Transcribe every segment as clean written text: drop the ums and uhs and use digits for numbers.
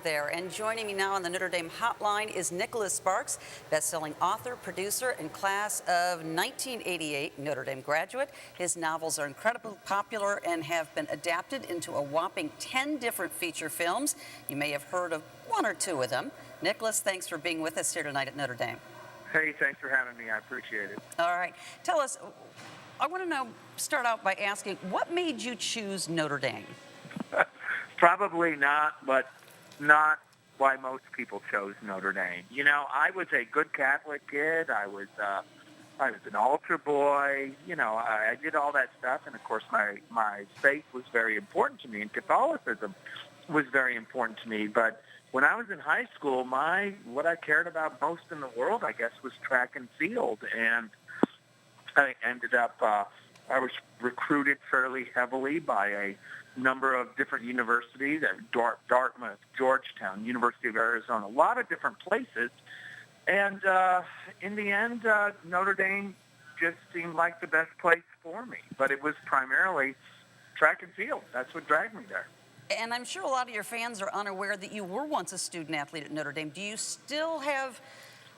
There. And joining me now on the Notre Dame hotline is Nicholas Sparks, best-selling author, producer, and class of 1988 Notre Dame graduate. His novels are incredibly popular and have been adapted into a whopping 10 different feature films. You may have heard of one or two of them. Nicholas, thanks for being with us here tonight at Notre Dame. Hey, thanks for having me. I appreciate it. All right. Tell us, I want to know, start out by asking, what made you choose Notre Dame? Probably not, but not why most people chose Notre Dame. You know, I was a good Catholic kid. I was an altar boy. You know, I did all that stuff, and of course, my faith was very important to me, and Catholicism was very important to me. But when I was in high school, what I cared about most in the world, I guess, was track and field, and I ended up. I was recruited fairly heavily by a number of different universities, Dartmouth, Georgetown, University of Arizona, a lot of different places. And in the end, Notre Dame just seemed like the best place for me. But it was primarily track and field. That's what dragged me there. And I'm sure a lot of your fans are unaware that you were once a student athlete at Notre Dame. Do you still have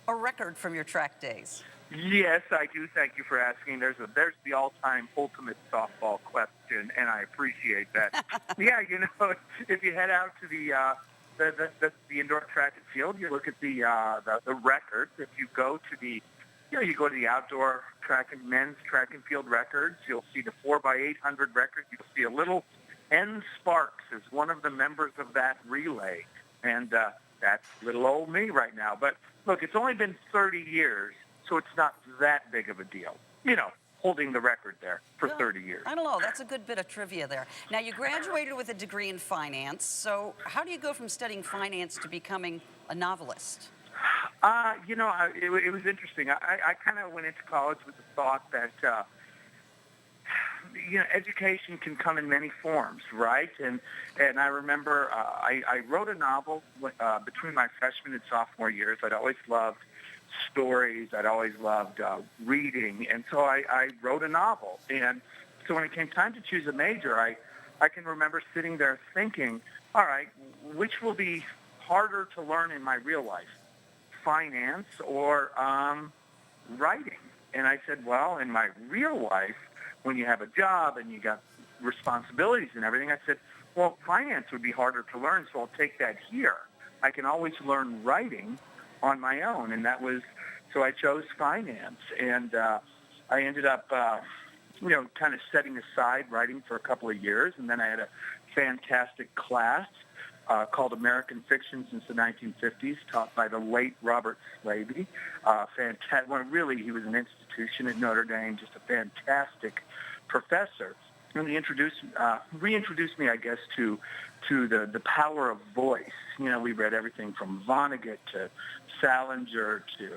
a record from your track days? Yes, I do. Thank you for asking. There's the all-time ultimate softball question, and I appreciate that. Yeah, you know, if you head out to the indoor track and field, you look at the records. If you go to you go to the outdoor men's track and field records, you'll see the 4x800 record. You'll see a little N. Sparks is one of the members of that relay, and that's little old me right now. But look, it's only been 30 years. So it's not that big of a deal, you know, holding the record there for 30 years. I don't know. That's a good bit of trivia there. Now, you graduated with a degree in finance. So how do you go from studying finance to becoming a novelist? You know, it was interesting. I kind of went into college with the thought that, you know, education can come in many forms, right? And I remember I wrote a novel between my freshman and sophomore years. I'd always loved stories. I'd always loved reading, and so I wrote a novel. And so when it came time to choose a major, I can remember sitting there thinking, all right, which will be harder to learn in my real life, finance or writing? And I said, well, in my real life, when you have a job and you got responsibilities and everything, I said, well, finance would be harder to learn, so I'll take that here. I can always learn writing on my own, and that was, so I chose finance, and I ended up, you know, kind of setting aside writing for a couple of years, and then I had a fantastic class called American Fiction since the 1950s, taught by the late Robert Slaby. Fantastic. Well, really, he was an institution at Notre Dame, just a fantastic professor. And he reintroduced me, I guess, to the power of voice. You know, we read everything from Vonnegut to Salinger to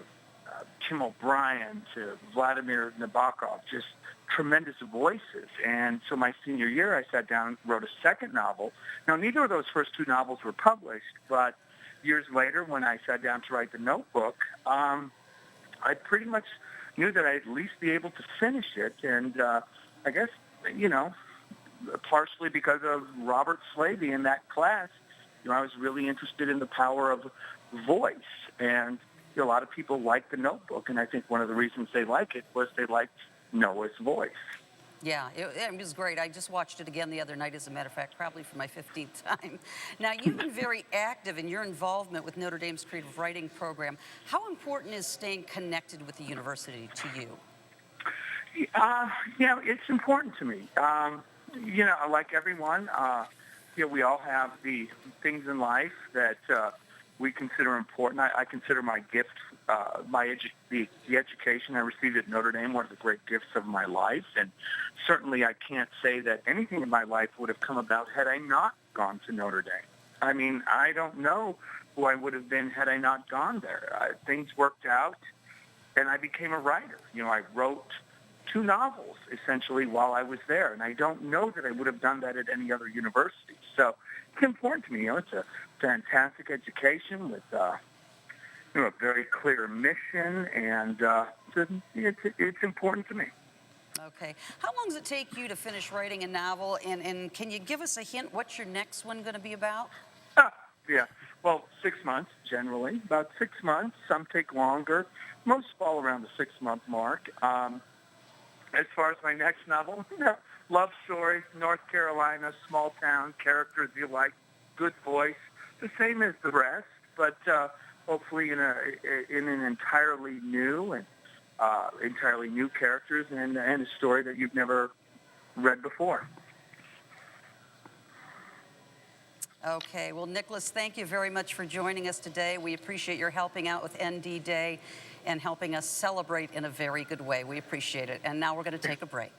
Tim O'Brien to Vladimir Nabokov, just tremendous voices. And so my senior year, I sat down and wrote a second novel. Now, neither of those first two novels were published, but years later, when I sat down to write The Notebook, I pretty much knew that I'd at least be able to finish it. And I guess, you know, partially because of Robert Slaby in that class, you know, I was really interested in the power of voice. And you know, a lot of people like The Notebook, and I think one of the reasons they like it was they liked Noah's voice. Yeah, it was great. I just watched it again the other night, as a matter of fact, probably for my 15th time. Now, you've been very active in your involvement with Notre Dame's creative writing program. How important is staying connected with the university to you? You know, it's important to me. You know, like everyone, you know, we all have the things in life that we consider important. I consider my gift, the education I received at Notre Dame, one of the great gifts of my life. And certainly I can't say that anything in my life would have come about had I not gone to Notre Dame. I mean, I don't know who I would have been had I not gone there. Things worked out, and I became a writer. You know, I wrote 2 novels, essentially, while I was there. And I don't know that I would have done that at any other university. So it's important to me. You know, it's a fantastic education with, you know, a very clear mission, and it's important to me. Okay. How long does it take you to finish writing a novel? And can you give us a hint? What's your next one going to be about? Yeah. 6 months, generally. About 6 months. Some take longer. Most fall around the 6-month mark. As far as my next novel, love story, North Carolina, small town, characters you like, good voice, the same as the rest, but hopefully in an entirely new characters and a story that you've never read before. Okay, well, Nicholas, thank you very much for joining us today. We appreciate your helping out with ND Day and helping us celebrate in a very good way. We appreciate it. And now we're going to take a break.